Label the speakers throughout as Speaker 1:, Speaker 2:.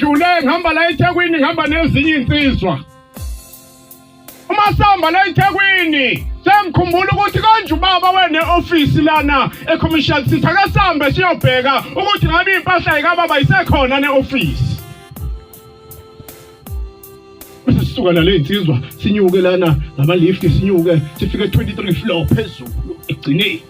Speaker 1: ngidlule ngihamba la eThekwini ngihamba nezinye insizwa. Uma sihamba la eThekwini sengikhumbula ukuthi konje ubaba wene office lana eCommercial City akasambe siyobheka ukuthi ngabe impahla yikababa isekhona neoffice. Bese sisuka la insizwa sinyuke lana ngama lift sinyuke sifike 23 floor phezulu egcineni.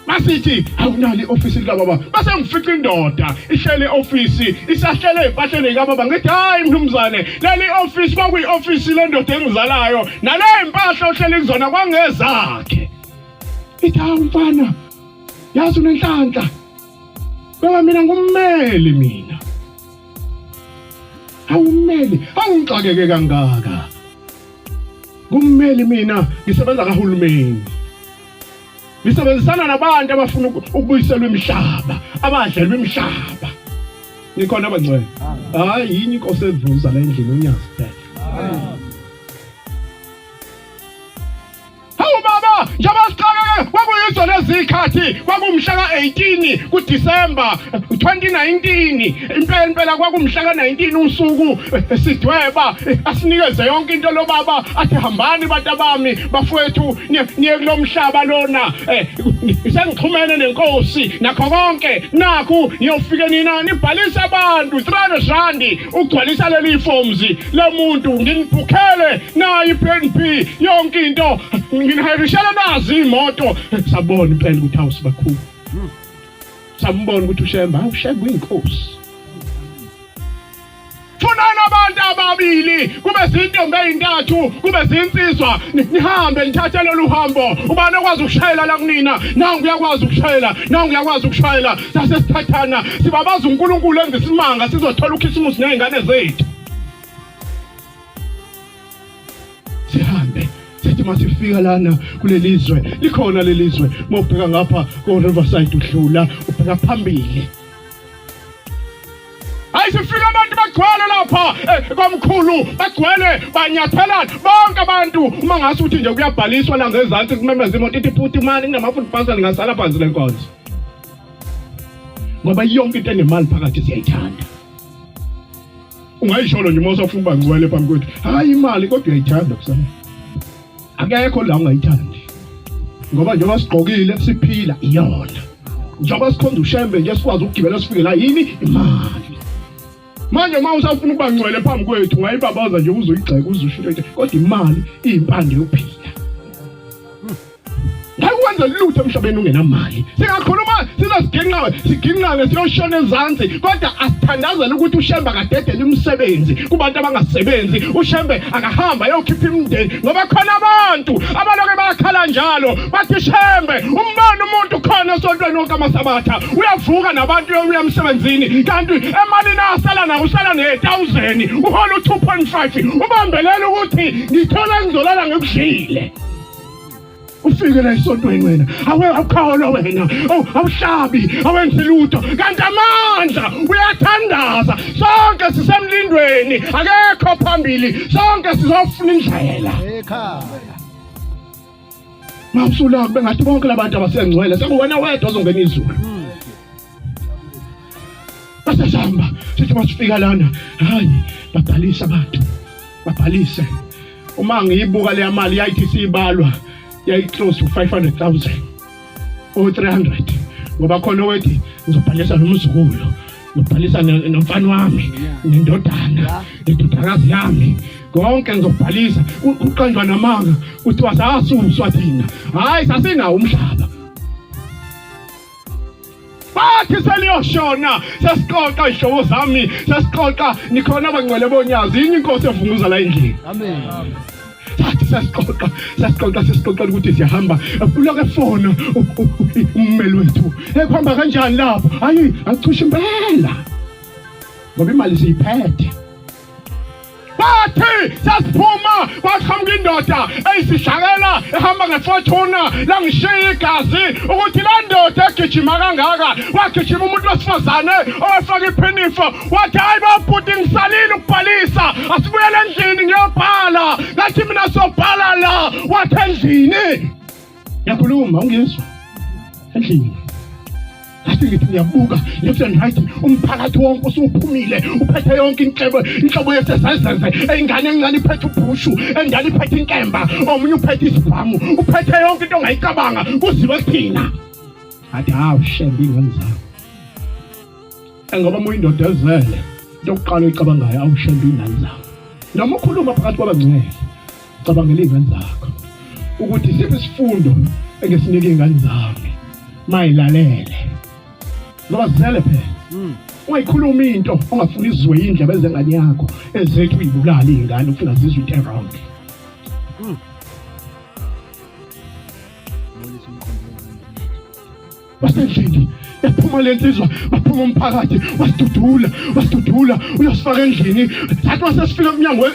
Speaker 1: Masithi awunali office likababa base ngifica indoda ihlele office isahlele impahleni likababa ngithi hayi mnumzane leli office kwakuyi office lendoda engizalayo nale impahla ohlele kuzona kwangezakhe. Ithi mfana yazi unenhlanhla ngoba mina ngummeli mina. Awummeli awungixakeke kangaka. Ngummeli mina ngisebenza kahulumeni. Ngisebenzisana nabantu abafuna ukubuyiselwa imihlaba, abadlelwe imihlaba. Nikhona abangcwele. Hayi yini inkosi evuza la endlini uNyazi phela. Hawu baba, njengoba siqala kwakuyizo lezikhathi kwakumhla ka18 kuDisemba 2019 impela kwakumhla ka19 usuku sidweba asinikeze yonke into lo baba athi hambani bantu bami bafowethu niye kulomhlaba lona sengixhumene nenkosi nakho konke nakho niyofike nina nibhalisa abantu 300 rand ukugcwalisa leli forms lemuntu nginibhukhele nayi PNP yonke into nginahayishela nazi imoto sabona impela ukuthi awusibakhulu. Sambona ukuthi Ushembe Ushembe uyinkosi. Funana abantu ababili kube zintombi ezintathu kube zinsizwa nihambe nithathe lolu hambo ubani okwazi ukushayela la kunina nangu uyakwazi ukushayela nangu uyakwazi ukushayela sase sithathana sibabaza uNkulunkulu enze isimanga sizothola uKhisimusi nezingane zethu. Sihambe sithi masifika lana kulelizwe likhona lelizwe mawubheka ngapha ko Riverside udlula ubheka phambili. Ayisifika abantu bagcwele lapha kwamkhulu bagcwele banyathelana bonke abantu uma ngase uthi nje kuyabhaliswa la ngezansi kumemeza imoto ithi futhi imali kunama-foot passer ngasala phansi lenkonzo. Ngoba yonke into enemali phakathi siyayithanda. Ungayisholo nje mose ufuna bangcwele phambi kwethu hayi imali kodwa uyayithanda kusana. Akekho la ungayithandi. Ngoba njengoba sigqokile siphila iyona. Njengoba sikhonza Ushembe nje sikwazi ukugibela sifike la yini imali. Manje uma usafuna ubangcwele phambi kwethu ungayibabaza nje uzoyigxeka uzushintshe kodwa imali iyimpande yokuphila. Akwenza lutho emhlabeni ungenamali. Singakhuluma siginqane siyoshona ezansi kodwa asithandazela ukuthi Ushembe akadedele imisebenzi kubantu abangasebenzi. Ushembe akahamba yokhipha imindeni ngoba khona abantu abaloke bakhala njalo bathi Shembe umbona umuntu khona esontweni wonke amasabatha uyavuka nabantu uya emsebenzini kanti emalini asala nayo usala ne1000 uhola u2.5 ubambelela ukuthi ngithola ngizolala ngekudlile. Ufike la esontweni wena awukhawula wena awuhlabi awenzi lutho kanti amandla uyathandaza sonke sisemlindweni akekho phambili sonke sizofuna indlela ekhaya. Mawusula bengathi bonke labantu abasengcwele sekuwena wedwa ozongena izulu. Basahamba sithi masifika lana hayi babhalisa abantu babhalise uma ngiyibuka le mali yayithi sibalwa yayi close to 500,000 or 300 ngoba khona wethi ngizobhalisa nomzukulu ngibhalisa nomfana wami nendodana indodakazi yami konke ngizobhalisa uqanjwa namanga uthi wasasuswa thina hayi sasinawo umhlaba bathi seliyoshona sesixoxa ihlobo zami sesixoxa nikhona abangcwele bonyazi yini inkosi evunguza la endlini. Amen. Sasixoxa ukuthi siyahamba uloke fona ummeli wethu ehamba kanjani lapho hayi acishe impela ngoba imali siyiphethe. Bathi sasiphuma kwaqhamuka indoda eyisihlakela ehamba ngefortuna la ngishiya igazi ukuthi la ndoda egijima kangaka wagijima umuntu wesifazane owafaka iphinifa wathi hayi babhuti ngisalile ukubhalisa asibuyele endlini ngiyobhala ngathi mina sobhala la wathi endlini yakhuluma ungizwa endlini ngathi ngithi ngiyabuka left and right umphakathi wonke usuphumile uphethe yonke inhlobo yesesazenze ingane encane iphethe ubhushu endala iphethe inkemba omunye uphethe isibhamu uphethe yonke into ongayicabanga kuziwe kuthina athi hawu Shembe ingane zakho engoba muyindoda ezele into yokuqala oyicabangayo awushembe ingane zakho noma ukhuluma phakathi kwabangcwele cabangela izingane zakho ukuthi siphi isifundo engesinike izingane zami mayilalele ngoba zele phela ungayikhuluma into ongafuni izwe indlebe zengane yakho ezethu uyibulala izingane ufuna zizwe into wrong basendlini yaphuma lensizwa baphuma umphakathi wasidudula uyosifaka endlini sathi wasesifika umnyango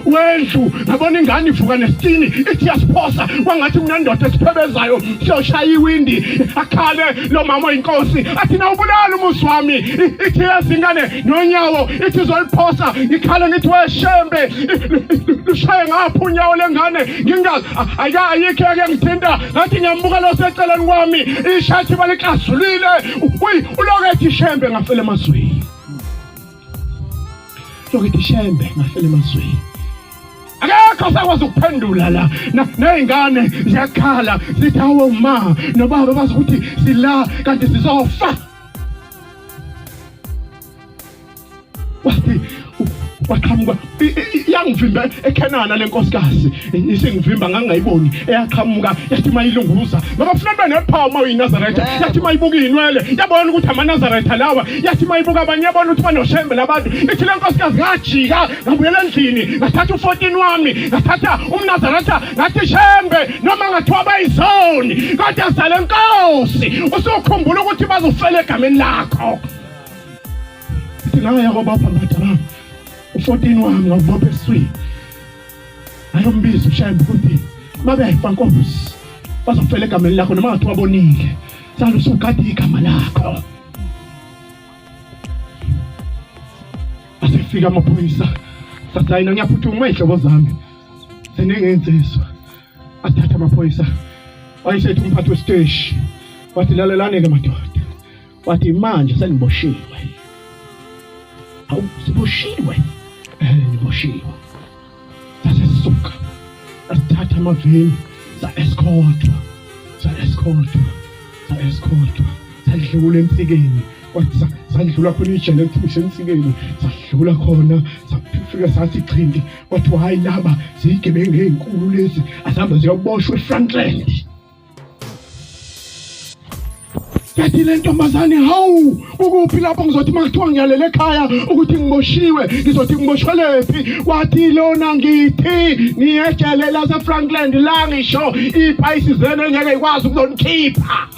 Speaker 1: wendlu ngabona ingane ivuka nesitini ithi yasiphosa kwangathi kunendoda esiphebezayo siyoshaya iwindi akhale lo mama oyinkosi athi nawubulala umusi wami ithi yazingane nonyawo ithi zoliphosa ikhale ngithi weshembe lushaye ngapha unyawo lengane ngingazi ayikho ngithinta ngathi ngiyambuka lo seceleni kwami ishathi balikazulu ulokethi Shembe ngafela emazweni lokethi Shembe ngafela emazweni akekho sakwazi ukuphendula la nezingane ziyakhala zithi hawo ma nobaba bazi ukuthi sila kanti sizofa waqhamuka yangivimba eKhanana lenkosikazi isingivimba ngangayiboni eyaqhamuka yathi mayilunguza ngoba ufuna ube nephawu mawuyinazaretha yathi mayibuka inwele yabona ukuthi amaNazaretha lawa yathi mayibuka abanye yabona ukuthi banoshembe labantu ithi lenkosikazi ngajika ngabuyela endlini ngathatha u14 wami ngathatha umNazaretha ngathi Shembe noma ngathiwa bayizoni kodwa sale nkosi usukhumbula ukuthi bazofela egameni lakho ithi ngaya kwabapha madala 14 wami ngabopha eswi ayombiza uShembe ukuthi mabe ayifa nkosi bazofela egameni lakho noma ngathi wabonile sala usugadi igama lakho asifika amaphoyisa sathayina ngiyaphuthuma izihlobo zami senengenziswa athatha amaphoyisa wayesethi umphathi wesiteshi wathi lalelane ke madoda wathi manje seniboshiwe awu siboshiwe ngiboshiwe sasisuka asithatha amaveni sa-escortwa sadlula emsikeni wathi sadlula khona ijele ekuthimisha emsikeni sadlula khona safika sathi chindi wathi hayi laba ziyigebenge ezinkulu lezi azihamba ziyoboshwa eFrankland yathi le ntombazane hawu ukuphi lapho ngizothi makuthiwa ngiyalele ekhaya ukuthi ngiboshiwe ngizothi ngiboshwelephi wathi lona ngithi ngiyejele laseFrankland la ngisho iphayisi zene engeke ikwazi ukuzonikhipha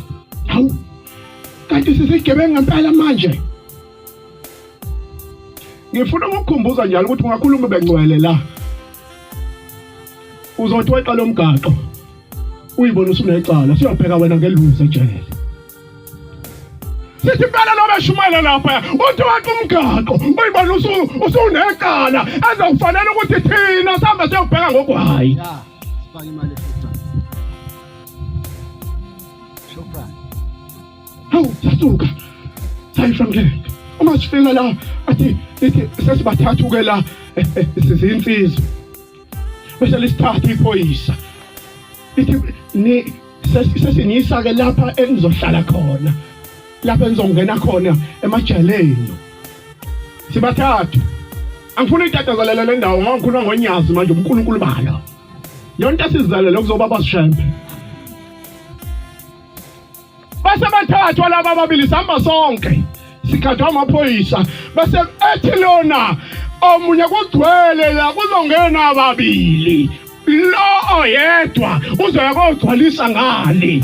Speaker 1: hawu kanti sisigebenge ngempela manje ngifuna ukukhumbuza njalo ukuthi ungakhuluma bengcwele la uzothi weqala umgaqo uyibona usunecala siyobheka wena ngeluze ejele sithi impela lobe shumela lapha uthi wathi umgaqo uyibona usunecala ezawufanele ukuthi thina sihamba siyobheka ngokwayi
Speaker 2: sifaka imali shofran
Speaker 1: hawu sasuka sayiframkele uma sifika la athi sesibathathu ke la sizinsizwa bese lisithatha iphoyisa ithi ni sesinisa ke lapha enizohlala khona lapha enizongena khona emajaleni sibathathu angifuni itatazalele le ndawo ngoba ngikhuluma ngonyazi manje uNkulunkulu balo yonke sizalele kuzoba basishembe base bathathu laba ababili sihamba sonke sikhathwa amaphoyisa base ethi lona omunye kugcwele la kuzongena ababili lo oyedwa uzoya kogcwalisa ngale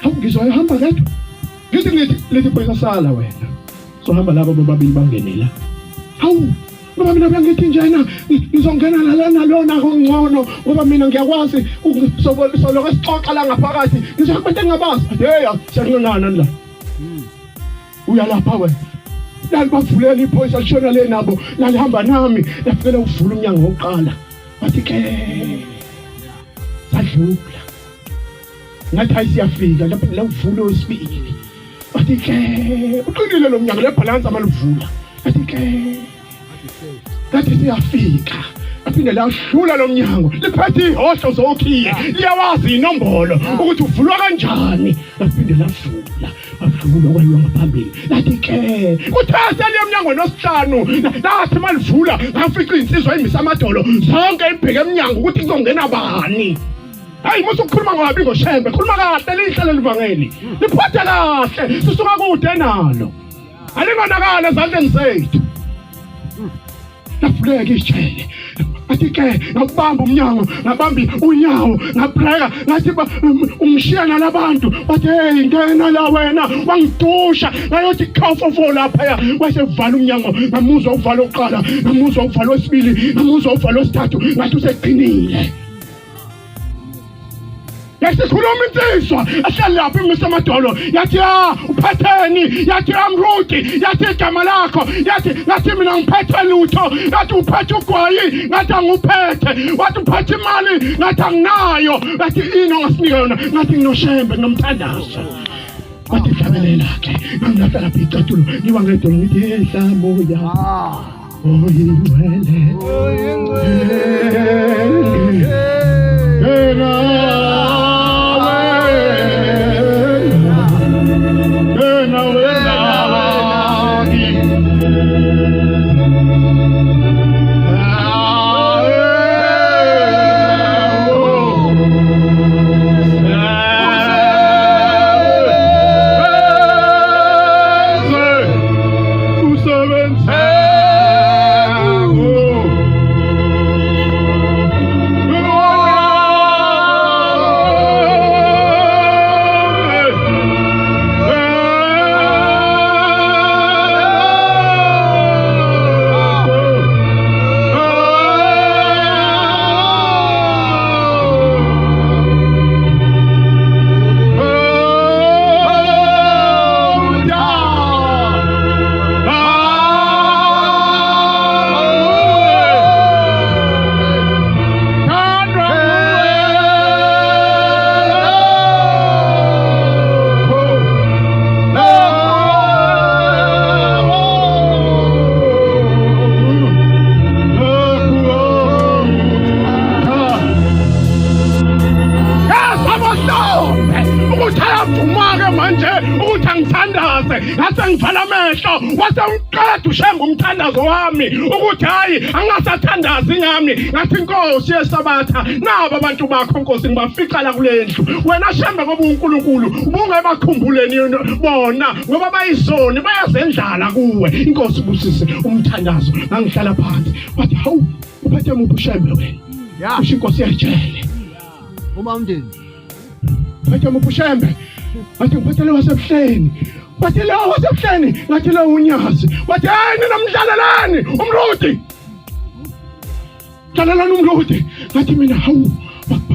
Speaker 1: hawu ngizohamba kedwa ngithi lethi phoyisa sala wena sohamba laba bobabili bangenela hawu ngoba mina ngithi njena ngizongena nalona ngongcono ngoba mina ngiyakwazi soloke sixoxa la ngaphakathi ngizokubenza engabazi heya siyanqonana la uyalapha wena la bavulela iphoyisa lishona le nabo lalihamba nami lafikela uvula umnyango oqala wathi ke sadlula ngathi ayisiyafika lapho la uvule wesibili bathi ke uqinile lo mnyango lebhalansi amaluvula bathi ke ngathi siyafika aphinde lahlula lo mnyango liphethe ihosho zokhiye liyawazi inombolo ukuthi uvulwa kanjani aphinde lavula afuna kwaliwa ngaphambili lathi ke kuthase le mnyango nosihlanu lathi malivula ngafica insizwa imisa amadolo zonke ibheke emnyango ukuthi kuzongena bani. Hayi musukhuluma ngabi ngoShembe khuluma kahle lihle lelivangeli liphothe kahle sisuka kude nalo alingonakala ezandleni zethu lafuleka Ejele athi ke ngabamba umnyango ngabambi unyawo ngabreka ngathi umshiyana labantu bathi hey ngena la wena wangidusha ngayothi khafofo lapha wasevala umnyango ngamuzwa uvala oqala ngamuzwa uvala wesibili ngamuzwa uvala wesithathu ngathi useqinile. Yasikhuluma insizwa ahlala lapha imisa amadolo yathi uphatheni yathi amruti yathi igama lakho yathi ngathi mina ngiphethe lutho ngathi uphethe ugwayi ngathi anguphethe wathi uphethe imali ngathi anginayo ngathi ini ongasinika yona ngathi nginoShembe nginomthandazo wathi family lakhe ngangilapha lapha icatulo ngiwa ngedolo ngithi ehla moya oyingcwele Ngivala amehlo wasewuqeda uShembe umthandazo wami ukuthi hayi angasathandazi ngami ngathi inkosi yesabatha nabo abantu bakho inkosi ngibafica la kulendlu wena Shembe ngoba uNkulunkulu ubungebakhumbuleni bona ngoba bayizoni bayazendlala kuwe inkosi busise umthandazo ngangihlala phansi bathi hawu uphethe muphi uShembe wena usho inkosi Ejele
Speaker 2: uma umndeni
Speaker 1: uphethe muphi uShembe bathi ngiphethe lo wasebuhleni bathi lo wasebuhleni ngathi lo unyazi bathi hayi nina mdlalelani umruti dlalelani umruti ngathi mina hawu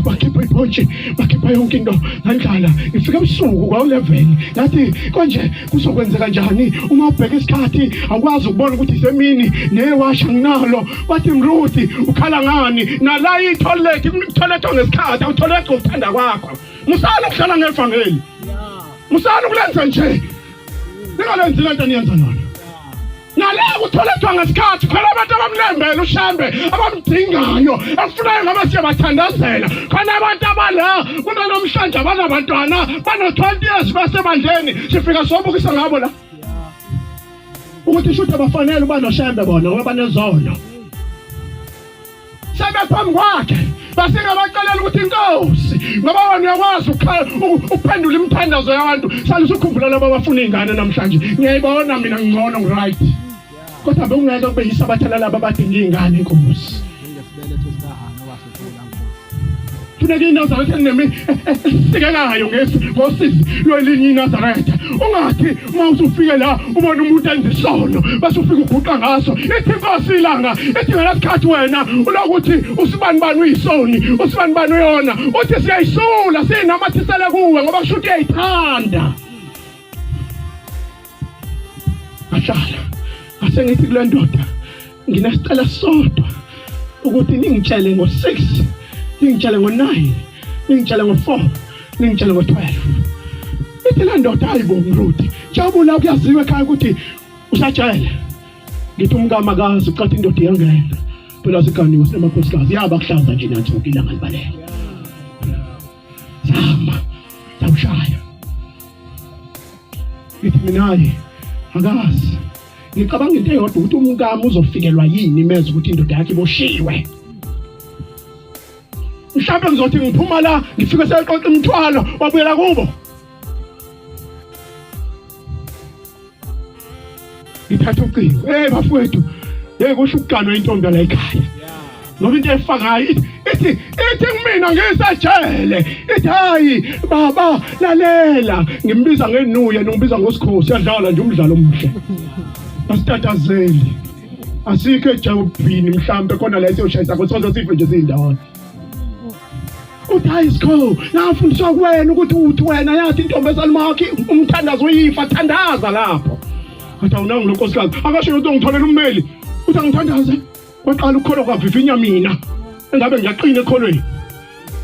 Speaker 1: bakhipha iphonje bakhipha yonke into ngandlala ifika ebusuku kwa-11 ngathi konje kuzokwenzeka njani uma ubheka isikhathi awukwazi ukubona ukuthi isemini newasha nginalo bathi mruti ukhala ngani nala itholethi ngesikhathi awutholethi ngokuthanda kwakho musana ukuhlala ngevangeli musana ukulenza nje ningalenzi lento niyenza nona naleko utholethwa ngesikhathi khona abantu abamlembele uShembe abamdingayo afunayo ngoba siyabathandazela khona abantu abala kunanomhlanje abanabantwana bano-20 years basebandleni sifika sobukisa ngabo la ukuthi shuthi abafanele uba noShembe bona ngoba banezono sebephambi kwakhe basingabaxelela ukuthi inkosi ngoba wena uyakwazi ukuphendula imithandazo yabantu salisa ukukhumbula laba abafuna ingane namhlanje ngiyayibona mina ngcono ngiright kodwa bekungeke kube yisabathala laba abadinga ingane inkosi funeka iNazaretha nemi sikekayo ngosizi lwelinye iNazaretha ungathi uma usufike la ubona umuntu enza isono base ufika uguqa ngaso ithi inkosi ilanga ithi ngalasikhathi wena ulokuthi usibani bani uyisoni usibani bani uyona uthi siyayisula sinamathisele kuwe ngoba kusho ukuthi uyayithanda ahlala asengithi kule ndoda nginesicela sodwa ukuthi ningitshele ngo6 ningitshele ngo9 ningitshele ngo4 ningitshela ngo-12 ithi la ndoda hayibo Mruti jabula kuyaziwa ekhaya ukuthi usajele ngithi umkama kazi uqatha indoda iyangena phela siganiwe sinemakhosikazi yaba kuhlaza nje nathuka ilanga libalele zama zawushaya ngithi minaye akazi ngicabanga into eyodwa ukuthi umkama uzofikelwa yini imeza ukuthi indoda yakhe iboshiwe mhlawumbe ngizothi ngiphuma la ngifike seqoqa imithwalo wabuyela kubo ngithatha ucingo bafowethu kusho ukuganwa intombi la ekhaya ngoba into efakayo ithi kumina ngisajele ithi hayi baba lalela ngimbiza ngenuya nongibiza ngosikhosi yadlala nje umdlalo omuhle asitatazeli asikho ejawubhini mhlambe khona la siyoshayisa ngosozo sife nje sindawona uthi hayi sikho nafundiswa kuwena ukuthi wena yathi intombi esalumakhi umthandazo uyifa thandaza lapho athi awunanga lonkosikazi akasho ukuthi ngitholela ummeli uthi angithandaze kwaqala ukukholwa kwavivinya mina engabe ngiyaqina ekholweni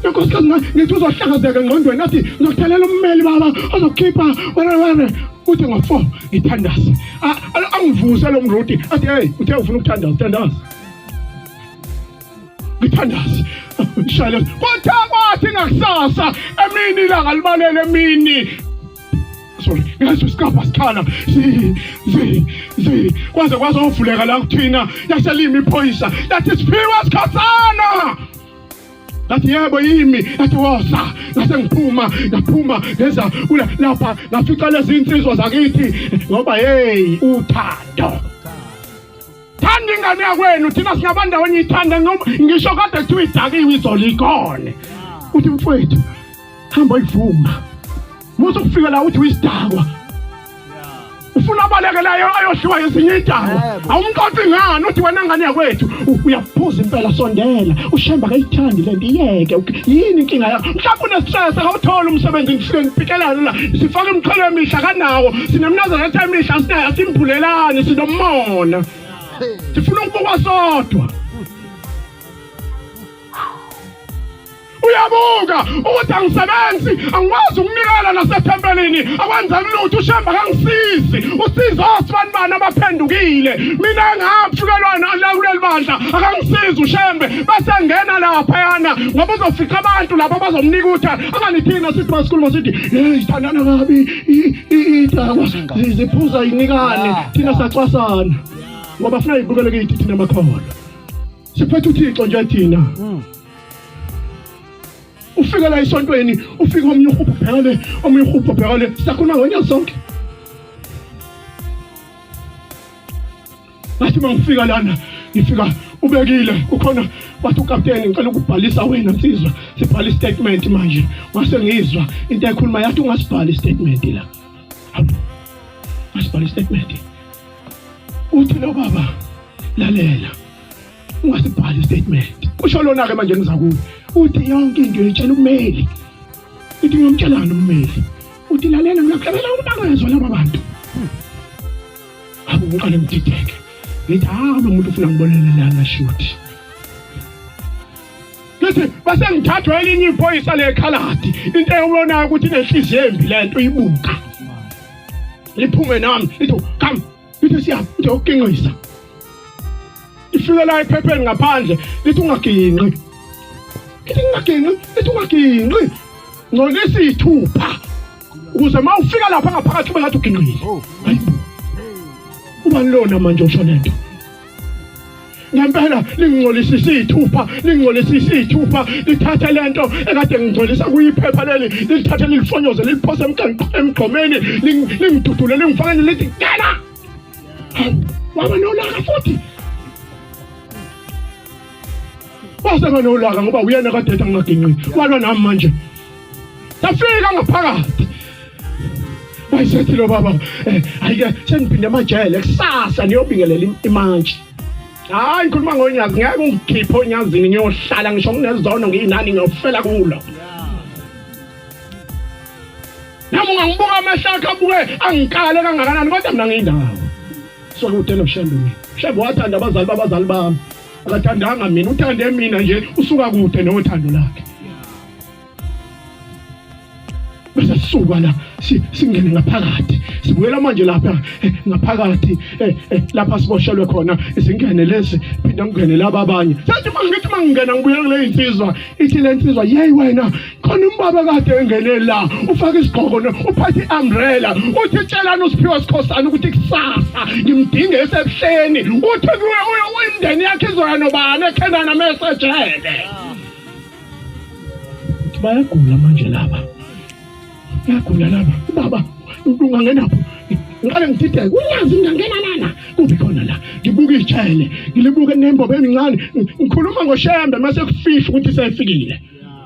Speaker 1: inkosikazi ngithi uzohlakazeka engqondweni athi ngizokuthalela ummeli baba ozokhipha wena uthi ngo4 ngithandaza angivuse lo Mruti athi hey uthe ufuna ukuthandaza thandaza ngithandaza shayela kwathi ngakusasa emini ilanga libalele emini sorry ngathi usikapa sikhala kwaze kwazovuleka la kuthina yaselima iphoyisa lathi siphiwa Kaskhosana lathi yebo yimi lathi wosa ngase ngaphuma ngeza lapha ngafica lezi insizwa zakithi ngoba hey uthando thanda ingane yakwenu thina singabantu abanyithanda ngisho kade kuthiwa idakiwe izolo ikone uthi mfowethu hamba uyivuma musu kufika la uthi uyisidakwa ufuna abalekelayo ayohliwa ezinye idawo awumqoqi ngani uthi wena ngane yakwethu uyaphuza impela sondela ushemba akayithandi lento iyeke yini inkinga yakho mhlawumbe unestress akawuthola umsebenzi ngifike ngiphikelana la sifaka imqhele emisha kanawo sinemnazana emisha sinayo simbulelane sinomona sifuna ukubukwa sodwa uyabuka ukuthi angisebenzi angikwazi ukunikela nasethempelini akwenza lutho ushemba kangisizi usiza osibani abaphendukile mina ngafikelwana la kuleli bandla akangisizi ushembe bese ngena lapha yana ngoba uzofica abantu lapha bazomnika utha anganithina sithi basikhuluma sithi hey sithandana kabi idakwa ziphuza inikane thina sacwasana ngoba funa ibukele kithi thina makholo siphethe uThixo nje thina ufika la esontweni ufika omunye uhubhu bhekale sisakhuluma ngonyaka zonke ngathi mangifika lana ngifika ubekile ukhona wathi ukapteni ngicela ukubhalisa wena nsizwa sibhala istatement manje mase ngizwa into ekhuluma yathi ungasibhala istatement la ngasibhala istatement uthi lo baba lalela ungasibhala istatement kusho lona ke manje ngizakuwe uthi yonke into etshela ummeli ithi ngiyomtshelana ummeli uthi lalela ngiyakubela ubangezwe laba bantu ngiqale ngidideke ngithi lo muntu ufuna ngibonelelana shuthi ngithi base ngithathwa elinye iphoyisa lekhaladi into eyobonayo ukuthi inenhliziyo embi lento ibuka liphume nami ithi come ithi siyathi ukingqisa ifike la ephepheni ngaphandle lithi ungaginqi ithi ungaginqi ngolesithupha ukuze mawufika lapha ngaphakathi ube ngathi uginqile ubani lona manje usho lento ngempela lingcolisa isithupha lithatha lento ekade ngingcolisa kuyiphepha leli lithatha lilifonyoze liliphose emgqomeni lingidudule lingifakele lithi ngena waba nolaka futhi waseba nolaka ngoba uyena kade ethi angaginqi walwa nami manje safika ngaphakathi wayesethi lo baba ayike sengiphinde amajele kusasa niyobingelela imantshi hayi ngikhuluma ngonyazi ngeke ungikhiphe onyazini ngiyohlala ngisho kunezono ngiyinani ngiyofela kulo nami ungangibuka amashaka abuke angikale kangakanani kodwa mina ngiyindawo so kuthena ushembe mina Shembe wathanda abazali bami akathandanga mina uthande mina nje usuka kude nothando lakhe siyasuka la singene ngaphakathi sibuyela manje lapha ngaphakathi lapha siboshelwe khona singene lezi phinda ngene laba abanye sethi mangithi mangingena ngibuye kule insizwa ithi le insizwa yeyi wena khona umbaba kade engene la ufaka isigqoko uphathe umbrella uthi tshelana uSiphiwe Kaskhosana ukuthi kusasa ngimdinge esebuhleni uthi uyimndeni yakhe izoya nobani ekhenana mesejele bayagula manje laba bayagula laba baba ungangenapho ngiqale ngidideke unyazi ngingena nana kubi khona la ngibuka ijele ngilibuke nembobo emincane ngikhuluma ngoShembe mase kufisha ukuthi seyifikile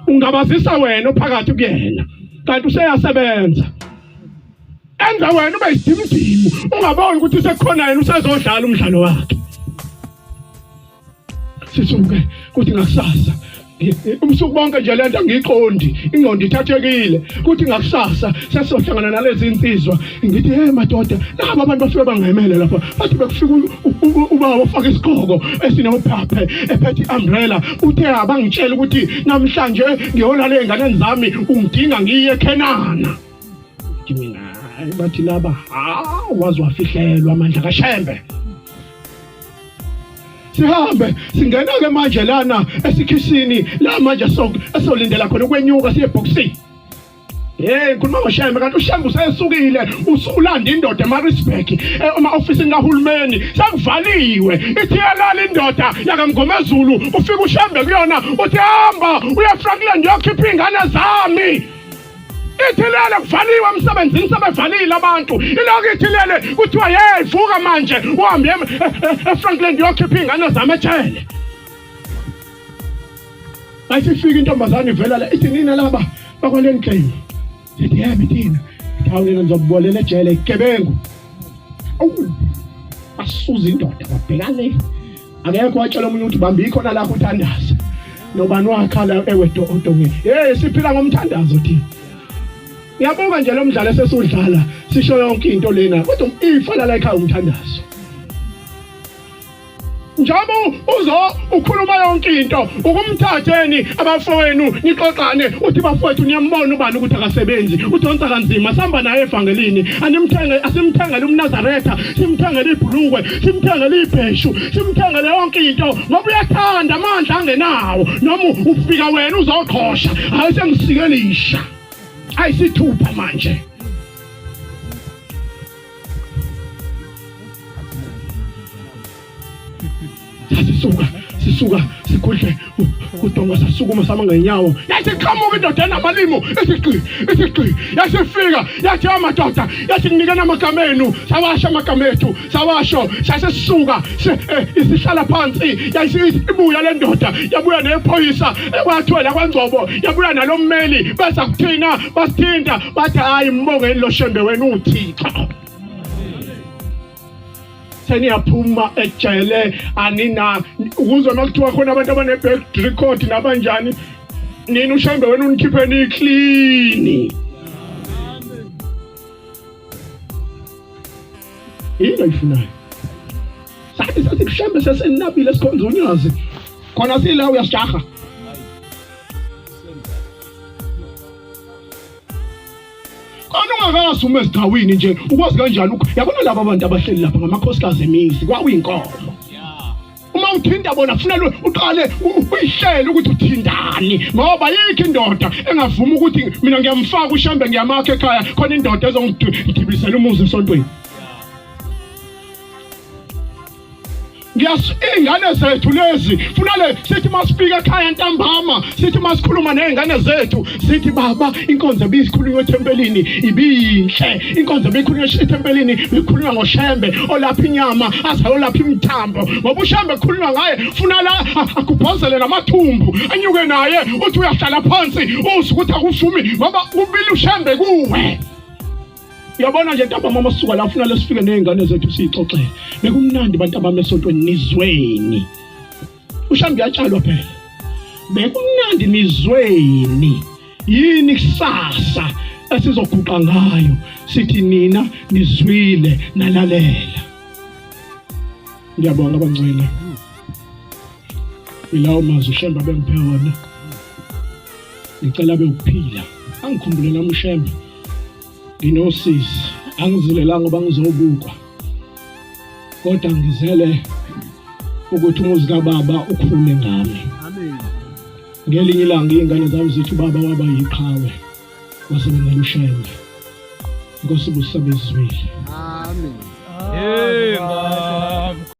Speaker 1: ungabazisa wena ophakathi kuyena kanti useyasebenza enza wena ube isimdimu ungaboni ukuthi sekukhona yena usezodlala umdlalo wakhe sisuke kuthi ngakusasa umsuku bonke nje lento ngiqondi ingqondo ithathekile kuthi ngakusasa sesizohlangana nalezi insizwa ngithi hey madoda laba abantu bafike bangemele lapha bathi bekufika ubaba ufaka isigqoko esinophaphe ephethe umbrella uthe abangitshela ukuthi namhlanje ngiyolala ezingane zami ungidinga ngiye eKhenana mina bathi laba wazi wafihlelwa amandla kaShembe sihambe singena ke manje lana esikhishini la manje esolindela khona ukwenyuka siye boxing ngikhuluma ngoShembe kanti uShembe usesukile usulanda indoda eMaritzburg office kahulumeni sakuvaliwe ithi yalala indoda yakamgomezulu ufika uShembe kuyona uthi hamba uya Frankland yokhipha ingane zami ithilele kuvaliwe emsebenzini sebevalile abantu iloko ithilele kuthiwa hey vuka manje uhambe eFrankland yokhipha ingane zami ejele ayifika intombazane ivela la ithi nina laba bakwaleni claim ithi yebo thina thawulena ngizokubolela ejele igebengu asuza indoda wabheka le akekho watshela umuntu ukuthi bambi khona la kuthandaza nobani wakhala ewedo odongeni siphila ngomthandazo thina yabuka nje lo mdlalo esesudlala sisho yonke into lena kodwa ifala la ekhaya umthandazo njalo ukhuluma yonke into ukumthatheni abafowenu nixoxane uthi bafowethu niyambona ubani ukuthi akasebenzi udonsa kanzima sihamba naye evangelini asimthengele umNazaretha simthengele ibhulukwe simthengele ibheshu simthengele yonke into ngoba uyathanda amandla angenawo noma ufika wena uzoqhosha hayi sengisikelisha ayisithupha manje sisuka sikudle udonga sasukuma sama ngenyawo yathi qhamuka indoda enamalimo esiqi yasifika yathi amadoda yathi kunikena amagamenu sawasha amagamethu sawasho sasisuka isihlala phansi yasibuya le ndoda yabuya nephoyisa ekwathwela kwaNgcobo yabuya nalommeli bese kuthina basithinta bathi hayi mbongeni lo Shembe wena uThixo seniyaphuma ejele anina ukuzwa makuthiwa khona abantu abane-back record nabanjani nina uShembe wena unikhipheni clean yini ayifunayo sathi uShembe sesenabile sikhonza unyazi khona sila uyasijaha ungakasume esigcawini nje ukwazi kanjani yabona laba abantu abahleli lapha ngamakhosikazi emizi kwakuyinkomo uma uthinta bona kufanele uqale uyihlele ukuthi uthindani ngoba yikho indoda engavuma ukuthi mina ngiyamfaka uShembe ngiyamakha ekhaya khona indoda ezongidibisela umuzi esontweni ingane zethu lezi funale sithi masifika ekhaya ntambama sithi masikhuluma nezingane zethu sithi baba inkonzo ebisikhulunywa eThempelini ibinhle inkonzo ebikhulunywa eThempelini bikhulunywa ngoShembe olapha inyama azayolapha imithambo ngoba uShembe ekhulunywa ngaye funala akubhozele namathumbu anyuke naye uthi uyahlala phansi uthi ukuthi akuvumi ngoba ubili uShembe kuwe yabona nje ntambama masuka la ufuna lesifike nezingane zethu sixoxele bekumnandi bantambama esontweni nizweni uShembe yatshalwa phela bekumnandi nizweni yini kusasa esizoguqa ngayo sithi nina nizwile nalalela ngiyabonga abangcwele ilawo mazwi uShembe bengiphe wona ngicela bekuphila angikhumbule nami uShembe Nginosisi, angizilelanga ngoba ngizobukwa. Kodwa ngizele ukuthi umuzi kaBaba ukhule ngami.
Speaker 2: Amen.
Speaker 1: Ngelinye ilanga ingane zami zithi ubaba waba yiqhawe wasebenzela Ushembe. Inkosi busabezwile.
Speaker 2: Amen.
Speaker 3: Hey,